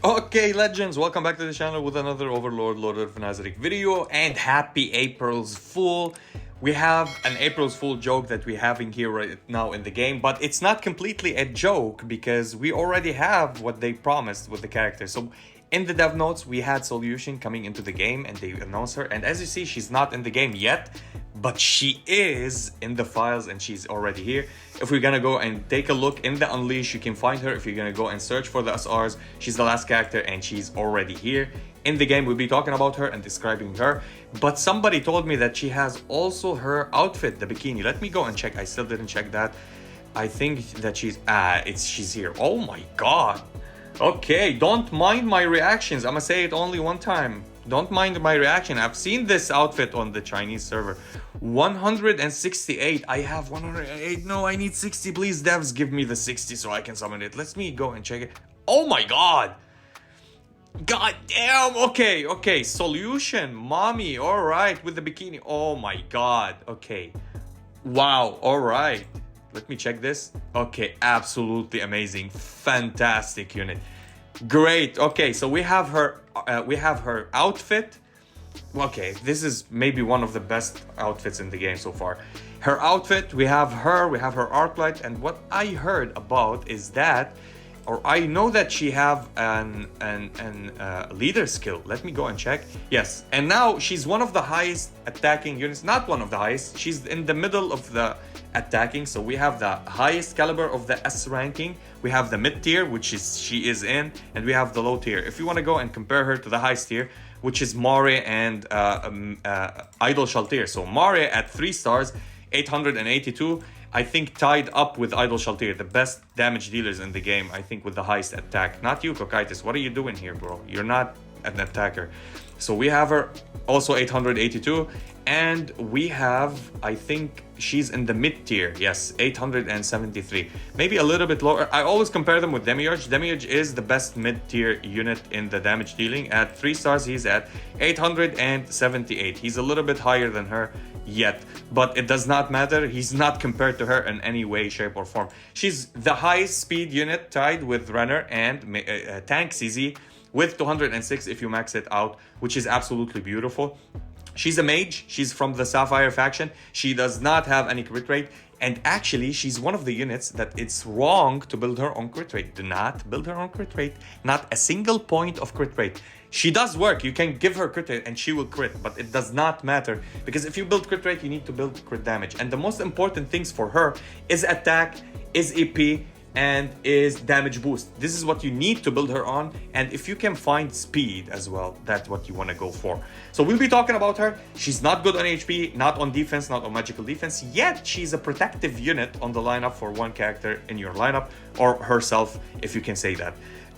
Okay, legends, welcome back to the channel with another Overlord Lord of Nazarick video, and happy April's Fool. We have an April's Fool joke that we're having here right now in the game, but it's not completely a joke because we already have what they promised with the character. So in the dev notes, we had Solution coming into the game and they announced her, and as you see, she's not in the game yet, but she is in the files and she's already here. If we're gonna go and take a look in the Unleash, you can find her. If you're gonna go and search for the SRs, she's the last character and she's already here. In the game, we'll be talking about her and describing her. But somebody told me that she has also her outfit, the bikini. Let me go and check. I still didn't check that. I think that she's here. Oh my god. Okay, don't mind my reactions. I'm gonna say it only one time. Don't mind my reaction. I've seen this outfit on the Chinese server. 168. I have 108. No, I need 60. Please, devs, give me the 60 so I can summon it. Let me go and check it. Oh my god. God damn. Okay. Solution. Mommy. All right. With the bikini. Oh my god. Okay. Wow. All right. Let me check this. Okay. Absolutely amazing. Fantastic unit. Great. Okay. So we have her outfit. Okay, this is maybe one of the best outfits in the game so far. Her outfit, we have her arc light, and what I heard about is that, or I know that she have an leader skill. Let me go and check. Yes, and now she's one of the highest attacking units. Not one of the highest. She's in the middle of the attacking. So we have the highest caliber of the S ranking. We have the mid tier, which is she is in, and we have the low tier. If you want to go and compare her to the highest tier, which is Mari and Idol Shaltir. So Mari at 3 stars, 882. I think tied up with Idol Shaltir, the best damage dealers in the game, I think with the highest attack. Not you, Kokaitis. What are you doing here, bro? You're not an attacker. So we have her also 882. And we have, I think she's in the mid tier. Yes, 873. Maybe a little bit lower. I always compare them with Demiurge. Demiurge is the best mid tier unit in the damage dealing. At 3 stars, he's at 878. He's a little bit higher than her yet, but it does not matter. He's not compared to her in any way, shape, or form. She's the highest speed unit tied with Runner and Tank CZ with 206 if you max it out, which is absolutely beautiful. She's a mage. She's from the Sapphire faction. She does not have any crit rate. And actually, she's one of the units that it's wrong to build her on crit rate. Do not build her on crit rate. Not a single point of crit rate. She does work. You can give her crit rate and she will crit. But it does not matter. Because if you build crit rate, you need to build crit damage. And the most important things for her is attack, is EP, and is damage boost. This is what you need to build her on, and if you can find speed as well, that's what you want to go for. So we'll be talking about her. She's not good on HP, not on defense, not on magical defense, yet she's a protective unit on the lineup for one character in your lineup, or herself, if you can say that.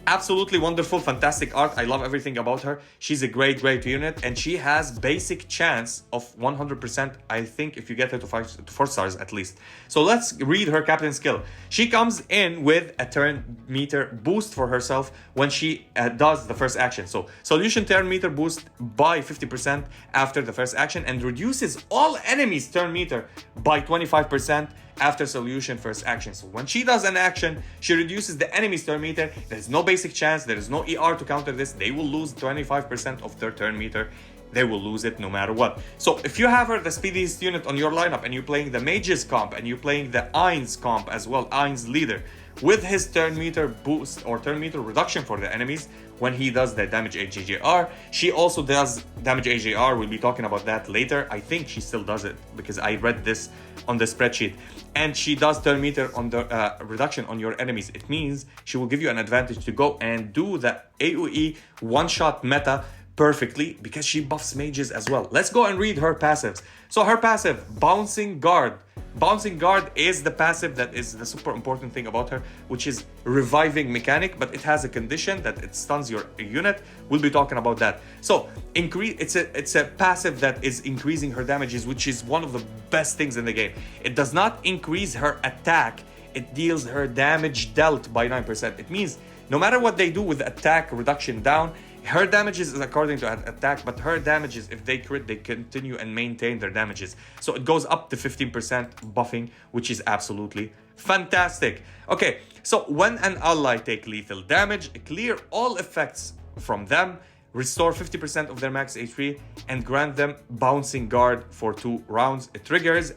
Absolutely wonderful, fantastic art. I love everything about her. She's a great unit, and she has basic chance of 100%, I think, if you get her to 4 stars at least. So let's read her captain skill. She comes in with a turn meter boost for herself when she does the first action. So Solution turn meter boost by 50% after the first action, and reduces all enemies turn meter by 25% after Solution first action. So when she does an action, she reduces the enemy's turn meter. There's no basic chance, there is no ER to counter this. They will lose 25% of their turn meter. They will lose it no matter what. So if you have her, the speediest unit on your lineup, and you're playing the Mages comp, and you're playing the Ainz comp as well, Ainz leader, with his turn meter boost or turn meter reduction for the enemies when he does the damage AJR. She also does damage AJR. We'll be talking about that later. I think she still does it because I read this on the spreadsheet. And she does turn meter on the reduction on your enemies. It means she will give you an advantage to go and do the AoE one-shot meta perfectly because she buffs mages as well. Let's go and read her passives. So her passive, Bouncing Guard. Bouncing Guard is the passive that is the super important thing about her, which is reviving mechanic, but it has a condition that it stuns your unit. We'll be talking about that. So it's a passive that is increasing her damages, which is one of the best things in the game. It does not increase her attack. It deals her damage dealt by 9%. It means no matter what they do with attack reduction down, her damages is according to attack, but her damages, if they crit, they continue and maintain their damages. So it goes up to 15% buffing, which is absolutely Fantastic. Okay, so when an ally take lethal damage, clear all effects from them, restore 50% of their max HP, and grant them bouncing guard for 2 rounds. It triggers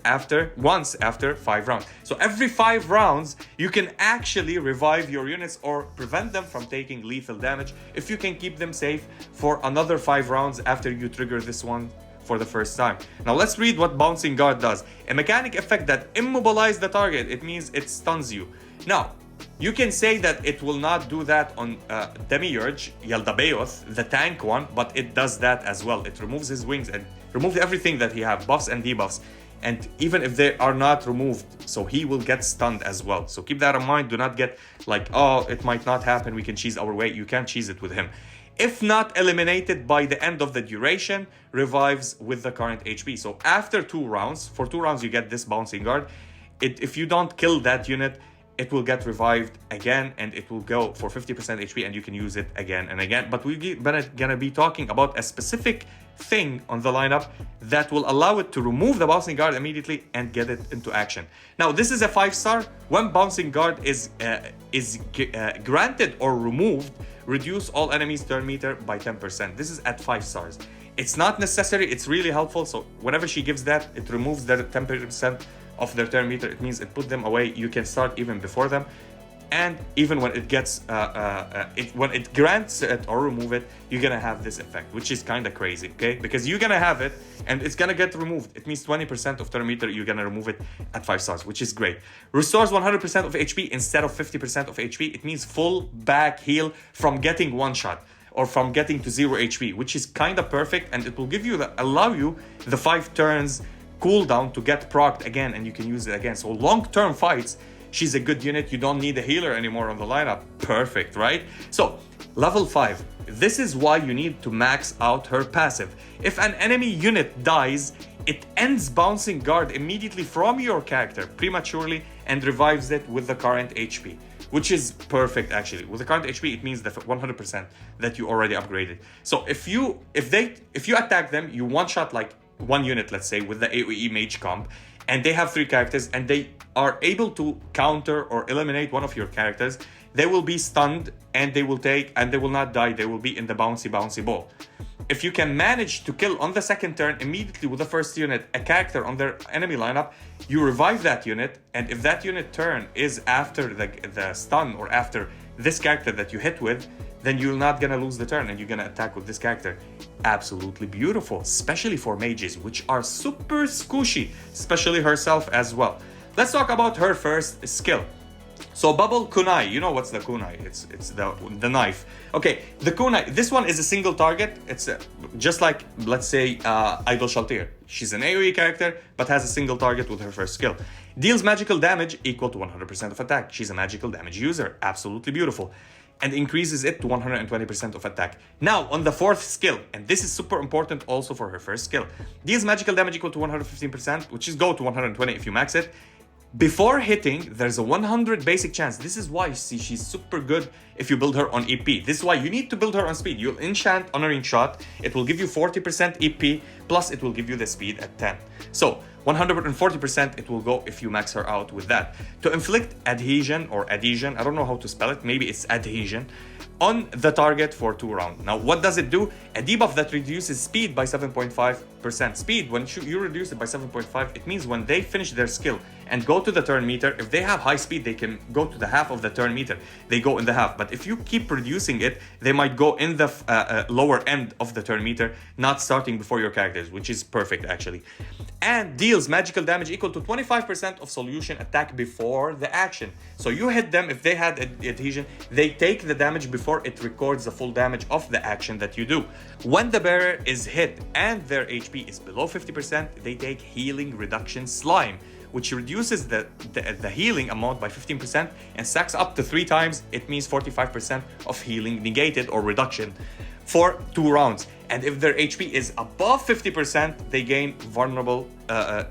once after 5 rounds. So every 5 rounds, you can actually revive your units or prevent them from taking lethal damage if you can keep them safe for another 5 rounds after you trigger this one for the first time. Now let's read what bouncing guard does. A mechanic effect that immobilizes the target. It means it stuns you. Now, you can say that it will not do that on Demiurge, Yaldabaoth, the tank one, but it does that as well. It removes his wings and removes everything that he has, buffs and debuffs. And even if they are not removed, so he will get stunned as well. So keep that in mind. Do not get like, oh, it might not happen, we can cheese our way. You can't cheese it with him. If not eliminated by the end of the duration, revives with the current HP. So after 2 rounds, for 2 rounds you get this bouncing guard. If you don't kill that unit, it will get revived again and it will go for 50% HP and you can use it again and again. But we're gonna be talking about a specific thing on the lineup that will allow it to remove the bouncing guard immediately and get it into action. Now, this is a 5-star. When bouncing guard is granted or removed, reduce all enemies' turn meter by 10%. This is at 5 stars. It's not necessary, it's really helpful. So whenever she gives that, it removes their 10% of their turn meter. It means it put them away. You can start even before them. And even when it gets, when it grants it or remove it, you're gonna have this effect, which is kind of crazy, okay? Because you're gonna have it and it's gonna get removed. It means 20% of turn meter, you're gonna remove it at 5 stars, which is great. Restores 100% of HP instead of 50% of HP. It means full back heal from getting one shot or from getting to 0 HP, which is kind of perfect. And it will give you allow you the 5 turns cooldown to get procced again, and you can use it again. So long-term fights, she's a good unit. You don't need a healer anymore on the lineup. Perfect, right? So level 5. This is why you need to max out her passive. If an enemy unit dies, it ends bouncing guard immediately from your character prematurely and revives it with the current HP, which is perfect actually. With the current HP, it means the 100% that you already upgraded. So if you attack them, you one-shot like one unit, let's say, with the AoE mage comp, and they have 3 characters and they are able to counter or eliminate one of your characters, they will be stunned and they will not die. They will be in the bouncy ball. If you can manage to kill on the second turn immediately with the first unit a character on their enemy lineup, you revive that unit, and if that unit turn is after the stun or after this character that you hit with, then you're not gonna lose the turn and you're gonna attack with this character. Absolutely beautiful, especially for mages, which are super squishy, especially herself as well. Let's talk about her first skill. So bubble kunai, you know what's the kunai? It's the knife. Okay, the kunai, this one is a single target. It's just like, let's say, Idol Shaltir. She's an AoE character, but has a single target with her first skill. Deals magical damage equal to 100% of attack. She's a magical damage user, absolutely beautiful. And increases it to 120% of attack. Now, on the 4th skill, and this is super important also for her first skill, deals magical damage equal to 115%, which is go to 120 if you max it. Before hitting, there's a 100 basic chance. This is why she's super good if you build her on EP. This is why you need to build her on speed. You'll enchant Honoring Shot. It will give you 40% EP, plus it will give you the speed at 10. So 140% it will go if you max her out with that. To inflict adhesion or adhesion, I don't know how to spell it, maybe it's adhesion, on the target for 2 rounds. Now, what does it do? A debuff that reduces speed by 7.5%. Speed, when you reduce it by 7.5, it means when they finish their skill and go to the turn meter, if they have high speed, they can go to the half of the turn meter. They go in the half. But if you keep reducing it, they might go in the lower end of the turn meter, not starting before your characters, which is perfect actually. And deals magical damage equal to 25% of solution attack before the action. So you hit them, if they had adhesion, they take the damage before it records the full damage of the action that you do. When the bearer is hit and their HP is below 50%, they take healing reduction slime, which reduces the healing amount by 15% and stacks up to 3 times. It means 45% of healing negated or reduction for 2 rounds. And if their HP is above 50%, they gain vulnerable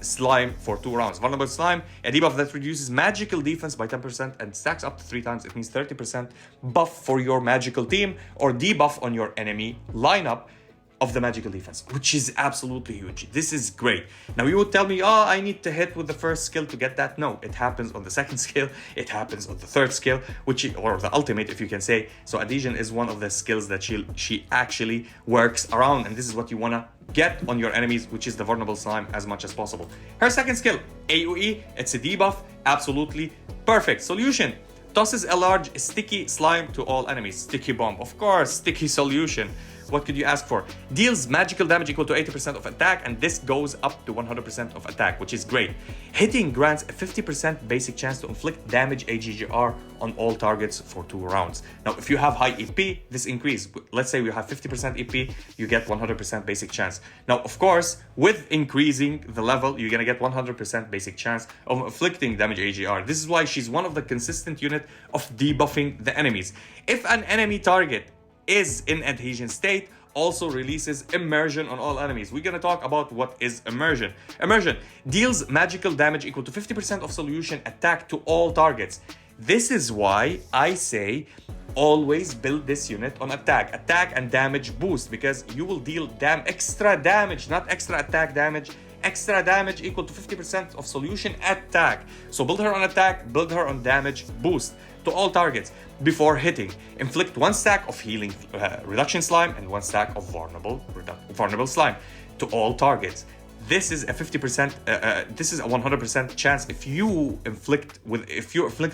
slime for 2 rounds. Vulnerable slime, a debuff that reduces magical defense by 10% and stacks up to 3 times. It means 30% buff for your magical team or debuff on your enemy lineup of the magical defense, which is absolutely huge. This is great. Now you would tell me, oh, I need to hit with the first skill to get that. No, it happens on the second skill, it happens on the third skill, or the ultimate, if you can say. So adhesion is one of the skills that she actually works around, and this is what you wanna get on your enemies, which is the vulnerable slime, as much as possible. Her second skill, AoE, it's a debuff, absolutely perfect. Solution: tosses a large sticky slime to all enemies. Sticky bomb, of course, sticky solution. What could you ask for? Deals magical damage equal to 80% of attack, and this goes up to 100% of attack, which is great. Hitting grants a 50% basic chance to inflict damage AGGR on all targets for 2 rounds. Now, if you have high EP, this increases. Let's say you have 50% EP, you get 100% basic chance. Now, of course, with increasing the level, you're gonna get 100% basic chance of inflicting damage AGR. This is why she's one of the consistent unit of debuffing the enemies. If an enemy target is in adhesion state, also releases immersion on all enemies. We're gonna talk about what is immersion. Immersion deals magical damage equal to 50% of solution attack to all targets. This is why I say always build this unit on attack and damage boost, because you will deal extra damage, not extra attack damage, extra damage equal to 50% of solution attack. So build her on attack, build her on damage boost to all targets before hitting. Inflict 1 stack of healing reduction slime and 1 stack of vulnerable slime to all targets. This is a 50%. This is a 100% chance if you inflict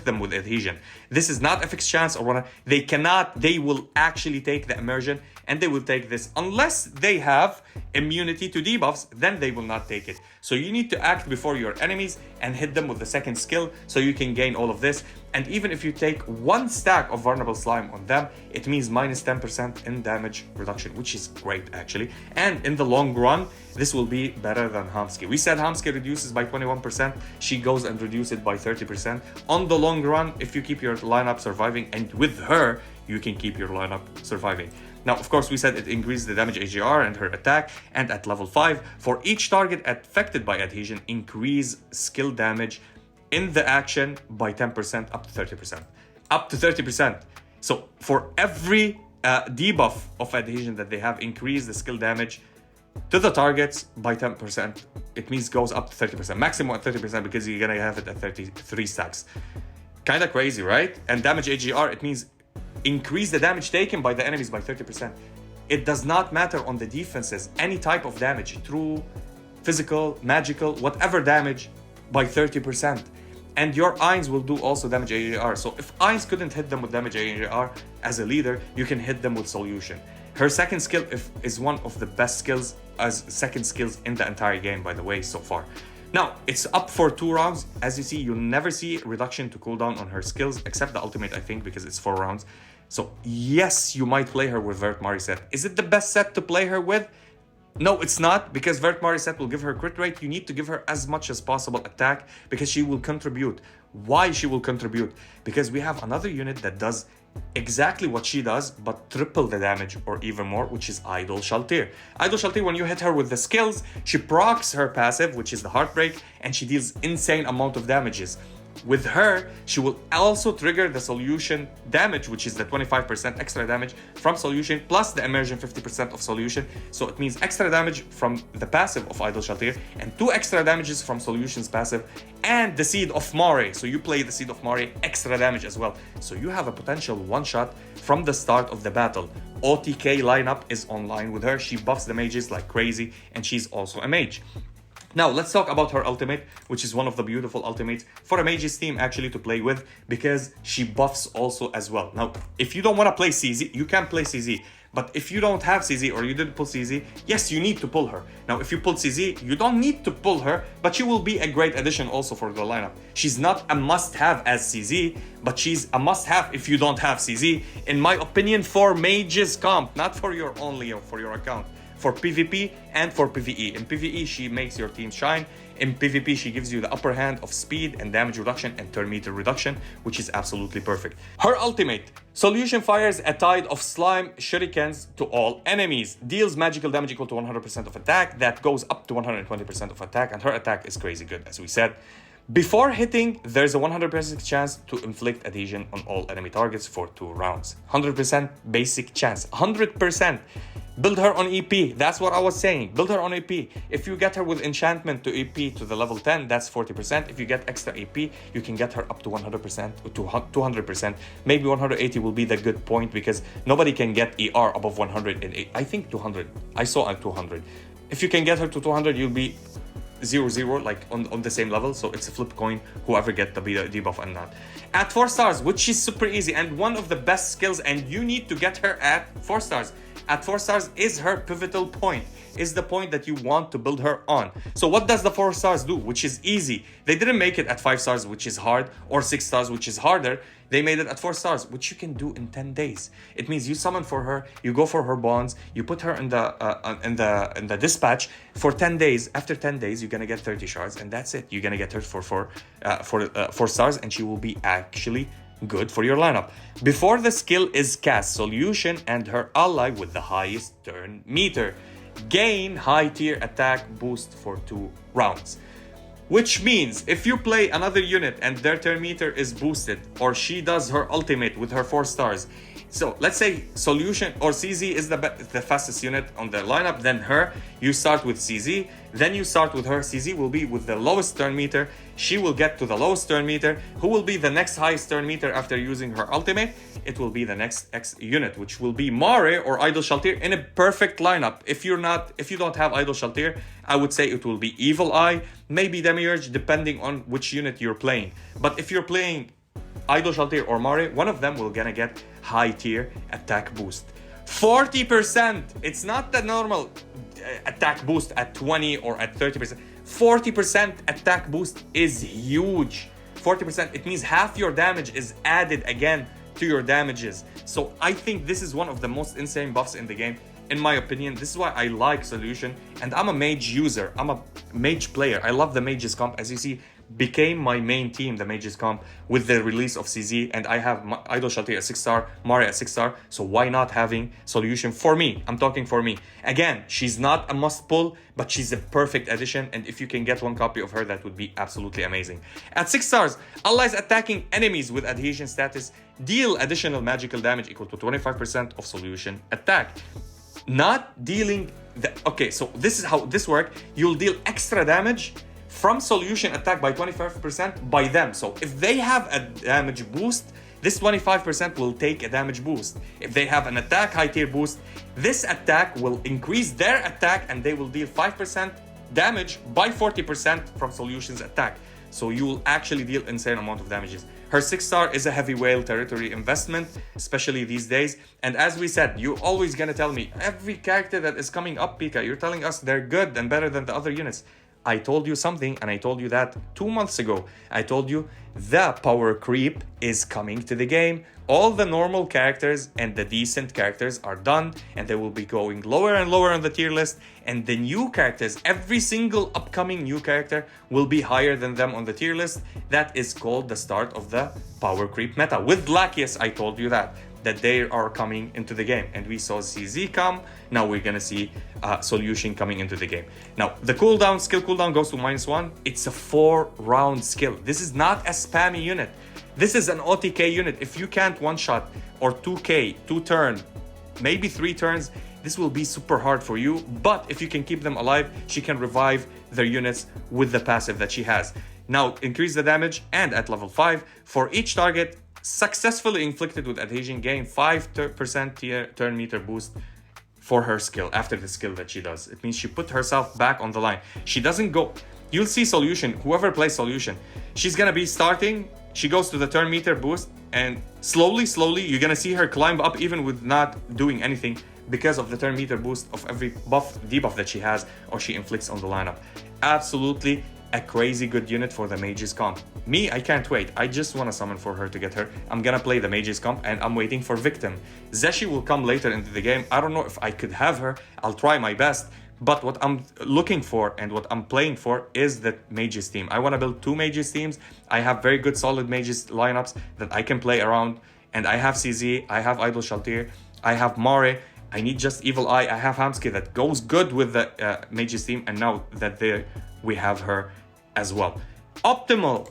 them with adhesion. This is not a fixed chance or one. They will actually take the immersion, and they will take this unless they have immunity to debuffs. Then they will not take it. So you need to act before your enemies and hit them with the second skill, so you can gain all of this. And even if you take 1 stack of vulnerable slime on them, it means minus 10% in damage reduction, which is great actually. And in the long run, this will be better than Hamski. We said Hamski reduces by 21%. She goes and reduces it by 30%. On the long run, if you keep your lineup surviving, and with her, you can keep your lineup surviving. Now, of course, we said it increases the damage AGR and her attack, and at level 5, for each target affected by adhesion, increase skill damage in the action by 10% up to 30%. Up to 30%. So for every debuff of adhesion that they have, increase the skill damage to the targets by 10%. It means goes up to 30%. Maximum at 30% because you're gonna have it at 33 stacks. Kinda crazy, right? And damage AGR, it means increase the damage taken by the enemies by 30%. It does not matter on the defenses. Any type of damage, true, physical, magical, whatever damage, by 30%. And your Ainz will do also damage AGR. So if Ainz couldn't hit them with damage AGR as a leader, you can hit them with solution. Her second skill is one of the best skills as second skills in the entire game, by the way, so far. Now, it's up for 2 rounds. As you see, you'll never see reduction to cooldown on her skills, except the ultimate, I think, because it's 4 rounds. So yes, you might play her with Vert Mari set. Is it the best set to play her with? No, it's not, because Vert Mari set will give her crit rate. You need to give her as much as possible attack, because she will contribute. Why she will contribute? Because we have another unit that does exactly what she does, but triple the damage or even more, which is Idol Shaltir. Idol Shaltir, when you hit her with the skills, she procs her passive, which is the Heartbreak, and she deals insane amount of damages. With her, she will also trigger the solution damage, which is the 25% extra damage from solution, plus the immersion 50% of solution. So it means extra damage from the passive of Idol Shaltir, and 2 extra damages from solution's passive, and the Seed of Mare. So you play the Seed of Mare, extra damage as well. So you have a potential one-shot from the start of the battle. OTK lineup is online with her. She buffs the mages like crazy, and she's also a mage. Now, let's talk about her ultimate, which is one of the beautiful ultimates for a mage's team actually to play with, because she buffs also as well. Now, if you don't want to play CZ, you can play CZ. But if you don't have CZ or you didn't pull CZ, yes, you need to pull her. Now, if you pull CZ, you don't need to pull her, but she will be a great addition also for the lineup. She's not a must-have as CZ, but she's a must-have if you don't have CZ, in my opinion, for mage's comp, not for your only or for your account. For PvP and for PvE. In PvE, she makes your team shine. In PvP, she gives you the upper hand of speed and damage reduction and turn meter reduction, which is absolutely perfect. Her ultimate, Solution fires a tide of slime shurikens to all enemies. Deals magical damage equal to 100% of attack. That goes up to 120% of attack, and her attack is crazy good, as we said. Before hitting, there's a 100% chance to inflict adhesion on all enemy targets for 2 rounds. 100% basic chance. 100%. Build her on EP. That's what I was saying. Build her on EP. If you get her with enchantment to EP to the level 10, that's 40%. If you get extra EP, you can get her up to 100%, to 200%. Maybe 180 will be the good point because nobody can get ER above 108. I think 200. I saw at 200. If you can get her to 200, you'll be 0-0, like on the same level. So it's a flip coin, whoever get the debuff and not. At 4 stars, which is super easy and one of the best skills, and you need to get her at 4 stars. At 4 stars is her pivotal point, is the point that you want to build her on. So what does the 4 stars do? Which is easy. They didn't make it at 5 stars, which is hard, or 6 stars, which is harder. They made it at 4 stars, which you can do in 10 days. It means you summon for her, you go for her bonds, you put her in the dispatch for 10 days. After 10 days, you're gonna get 30 shards, and that's it. You're gonna get her for 4 stars, and she will be actually good for your lineup. Before the skill is cast, Solution and her ally with the highest turn meter gain high tier attack boost for 2 rounds. Which means if you play another unit and their turn meter is boosted, or she does her ultimate with her 4 stars. So let's say Solution or CZ is the fastest unit on the lineup, then her, you start with CZ, then you start with her. CZ will be with the lowest turn meter. She will get to the lowest turn meter. Who will be the next highest turn meter after using her ultimate? It will be the next X unit, which will be Mare or Idol Shaltir in a perfect lineup. If you don't have Idol Shaltir, I would say it will be Evil Eye, maybe Demiurge, depending on which unit you're playing. But if you're playing Idol Shaltir or Mare, one of them will gonna get high tier attack boost. 40%. It's not the normal attack boost at 20 or at 30%. 40% attack boost is huge. 40%, it means half your damage is added again to your damages. So I think this is one of the most insane buffs in the game, in my opinion. This is why I like Solution, and I'm a mage user. I'm a mage player. I love the mages comp. As you see, became my main team, the mages comp, with the release of CZ, and I have Idol Shaltir at 6 star, Mari at 6 star, so why not having Solution for me? I'm talking for me. Again, she's not a must pull, but she's a perfect addition, and if you can get 1 copy of her, that would be absolutely amazing. At 6 stars, allies attacking enemies with adhesion status deal additional magical damage equal to 25% of Solution attack. Not dealing okay, so this is how this works. You'll deal extra damage from Solution attack by 25% by them. So if they have a damage boost, this 25% will take a damage boost. If they have an attack high tier boost, this attack will increase their attack and they will deal 5% damage by 40% from Solution's attack. So you will actually deal insane amount of damages. Her 6 star is a heavy whale territory investment, especially these days. And as we said, you're always gonna tell me, every character that is coming up, Pika, you're telling us they're good and better than the other units. I told you something, and I told you that 2 months ago. I told you the power creep is coming to the game. All the normal characters and the decent characters are done, and they will be going lower and lower on the tier list. And the new characters, every single upcoming new character will be higher than them on the tier list. That is called the start of the power creep meta. With Lackius, I told you that they are coming into the game, and we saw CZ come. Now we're gonna see Solution coming into the game. Now the cooldown, skill cooldown goes to -1. It's a 4-round skill. This is not a spammy unit. This is an OTK unit. If you can't one shot or 2k, 2 turn, maybe 3 turns, this will be super hard for you. But if you can keep them alive, she can revive their units with the passive that she has. Now increase the damage, and at level 5, for each target successfully inflicted with adhesion, gain 5% turn meter boost for her skill after the skill that she does. It means she put herself back on the line. She doesn't go. You'll see Solution, whoever plays Solution, she's gonna be starting, she goes to the turn meter boost, and slowly, you're gonna see her climb up even with not doing anything because of the turn meter boost of every buff, debuff that she has or she inflicts on the lineup. Absolutely a crazy good unit for the mages comp. Me, I can't wait. I just want to summon for her to get her. I'm gonna play the mages comp, and I'm waiting for Victim. Zeshi will come later into the game. I don't know if I could have her. I'll try my best. But what I'm looking for and what I'm playing for is the mages team. I want to build 2 mages teams. I have very good solid mages lineups that I can play around. And I have CZ, I have Idol Shaltir, I have Mare. I need just Evil Eye. I have Hamsky that goes good with the mages team. And now that we have her as well. Optimal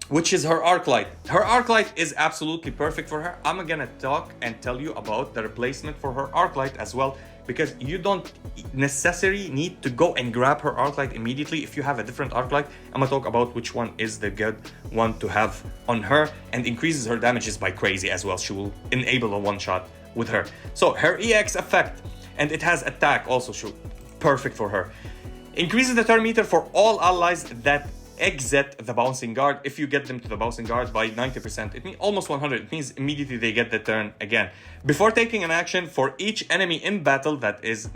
which is her arc light. Her arc light is absolutely perfect for her. I'm gonna talk and tell you about the replacement for her arc light as well, because you don't necessarily need to go and grab her arc light immediately if you have a different arc light. I'm gonna talk about which one is the good one to have on her, and increases her damages by crazy as well. She will enable a one shot with her. So her EX effect, and it has attack also, perfect for her. Increases the turn meter for all allies that exit the bouncing guard. If you get them to the bouncing guard by 90%, it means almost 100. It means immediately they get the turn again. Before taking an action, for each enemy in battle that is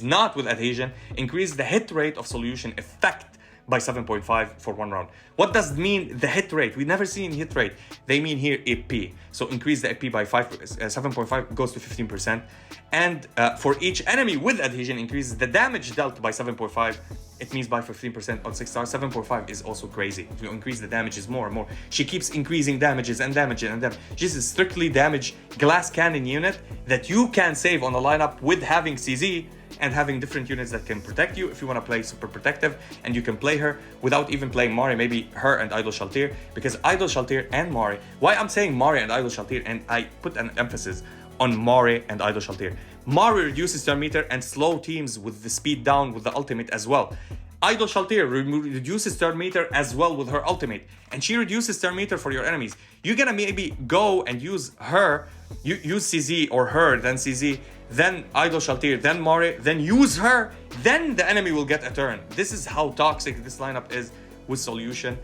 not with adhesion, increase the hit rate of solution effect by 7.5 for 1 round. What does it mean, the hit rate? We never seen hit rate. They mean here EP. So increase the EP by 7.5 goes to 15%. And for each enemy with adhesion, increases the damage dealt by 7.5. It means by 15% on 6 stars. 7.5 is also crazy. If you increase the damages more and more, she keeps increasing damages and damages and damage. This is strictly damage glass cannon unit that you can save on the lineup with having CZ and having different units that can protect you if you want to play super protective, and you can play her without even playing Mari, maybe her and Idol Shaltir, because Idol Shaltir and Mari, why I'm saying Mari and Idol Shaltir, and I put an emphasis on Mari and Idol Shaltir. Mari reduces turn meter and slow teams with the speed down with the ultimate as well. Idol Shaltir reduces turn meter as well with her ultimate, and she reduces turn meter for your enemies. You're gonna maybe go and use her, use CZ or her, then CZ, then Idol Shaltir, then Mari, then use her, then the enemy will get a turn. This is how toxic this lineup is with Solution.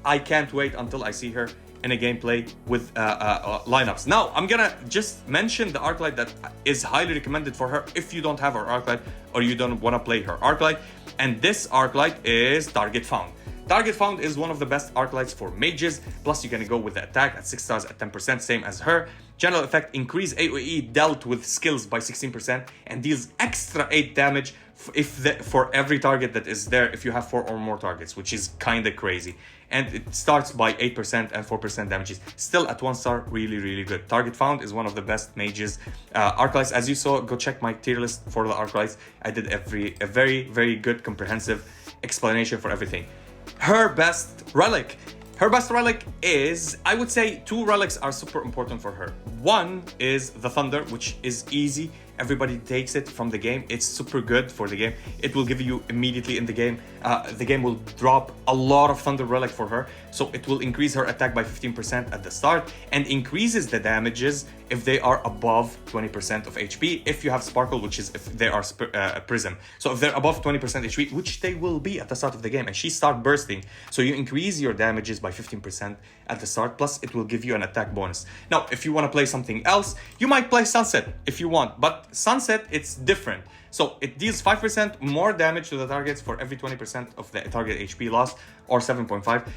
I can't wait until I see her in a gameplay with lineups. Now, I'm gonna just mention the Arclight that is highly recommended for her if you don't have her Arclight or you don't wanna play her Arclight. And this Arclight is Target Found. Target Found is one of the best Arclights for mages. Plus, you're gonna go with the attack at 6 stars at 10%, same as her. General effect, increase AoE dealt with skills by 16% and deals extra 8 damage for every target that is there if you have 4 or more targets, which is kinda crazy. And it starts by 8% and 4% damages. Still at 1 star, really, really good. Target Found is one of the best mages. Arclights, as you saw, go check my tier list for the Arclights. I did a very, very good comprehensive explanation for everything. Her best relic. Her best relic is, I would say 2 relics are super important for her. One is the Thunder, which is easy. Everybody takes it from the game. It's super good for the game. It will give you immediately in the game. The game will drop a lot of Thunder relic for her. So it will increase her attack by 15% at the start and increases the damages if they are above 20% of HP. If you have Sparkle, which is if they are Prism. So if they're above 20% HP, which they will be at the start of the game, and she start bursting. So you increase your damages by 15% at the start, plus it will give you an attack bonus. Now, if you want to play something else, you might play Sunset if you want, but Sunset, it's different. So it deals 5% more damage to the targets for every 20% of the target HP lost, or 7.5.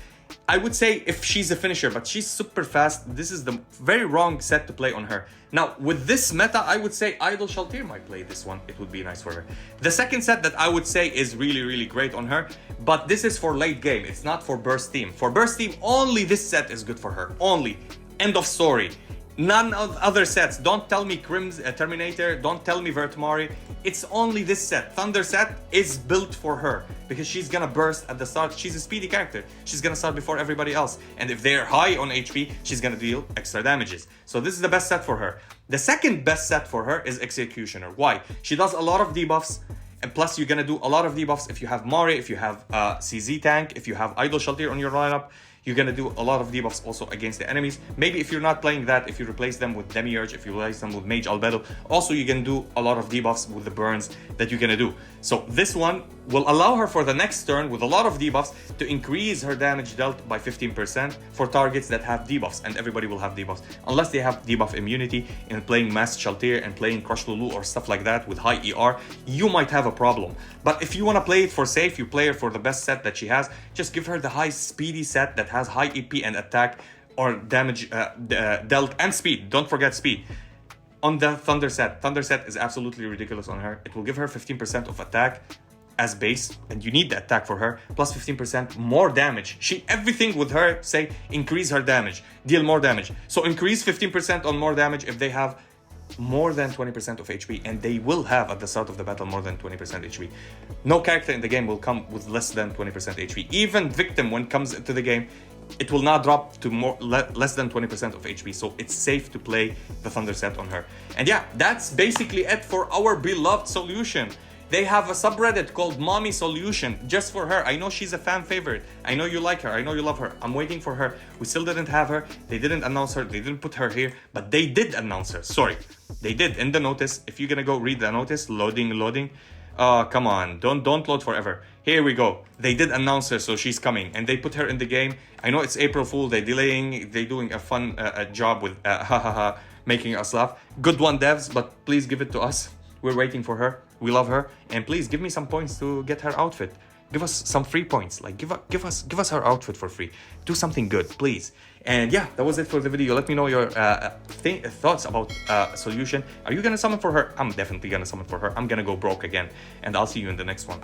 I would say if she's a finisher, but she's super fast, this is the very wrong set to play on her. Now, with this meta, I would say Idol Shaltir might play this one. It would be nice for her. The second set that I would say is really, really great on her, but this is for late game. It's not for burst team. For burst team, only this set is good for her. Only. End of story. None of other sets. Don't tell me Terminator. Don't tell me Vertmari. It's only this set. Thunder set is built for her because she's gonna burst at the start. She's a speedy character. She's gonna start before everybody else. And if they're high on HP, she's gonna deal extra damages. So this is the best set for her. The second best set for her is Executioner. Why? She does a lot of debuffs. And plus, you're gonna do a lot of debuffs if you have Mari, if you have CZ tank, if you have Idol Shaltir on your lineup. You're gonna do a lot of debuffs also against the enemies. Maybe if you're not playing that, if you replace them with Demiurge, if you replace them with Mage Albedo, also you can do a lot of debuffs with the burns that you're gonna do. So this one will allow her for the next turn with a lot of debuffs to increase her damage dealt by 15% for targets that have debuffs, and everybody will have debuffs. Unless they have debuff immunity in playing Masked Shaltir and playing Crush Lulu or stuff like that with high ER, you might have a problem. But if you wanna play it for safe, you play her for the best set that she has, just give her the high speedy set that has high EP and attack or damage dealt and speed. Don't forget speed. On the Thunder set is absolutely ridiculous on her. It will give her 15% of attack as base, and you need the attack for her, plus 15% more damage. Everything with her, say, increase her damage, deal more damage. So increase 15% on more damage if they have more than 20% of HP, and they will have at the start of the battle more than 20% HP. No character in the game will come with less than 20% HP. Even Victim, when comes into the game, it will not drop to less than 20% of HP, so it's safe to play the Thunder set on her. And yeah, that's basically it for our beloved solution. They have a subreddit called Mommy Solution just for her. I know she's a fan favorite. I know you like her. I know you love her. I'm waiting for her. We still didn't have her. They didn't announce her. They didn't put her here, but they did announce her. Sorry, they did in the notice. If you're gonna go read the notice, loading. Come on, don't load forever. Here we go. They did announce her, so she's coming, and they put her in the game. I know it's April Fool. They're delaying. They're doing a fun job with making us laugh. Good one, devs, but please give it to us. We're waiting for her. We love her, and please give me some points to get her outfit. Give us some free points. Like give us her outfit for free. Do something good, please. And yeah, that was it for the video. Let me know your thoughts about Solution. Are you gonna summon for her? I'm definitely gonna summon for her. I'm gonna go broke again, and I'll see you in the next one.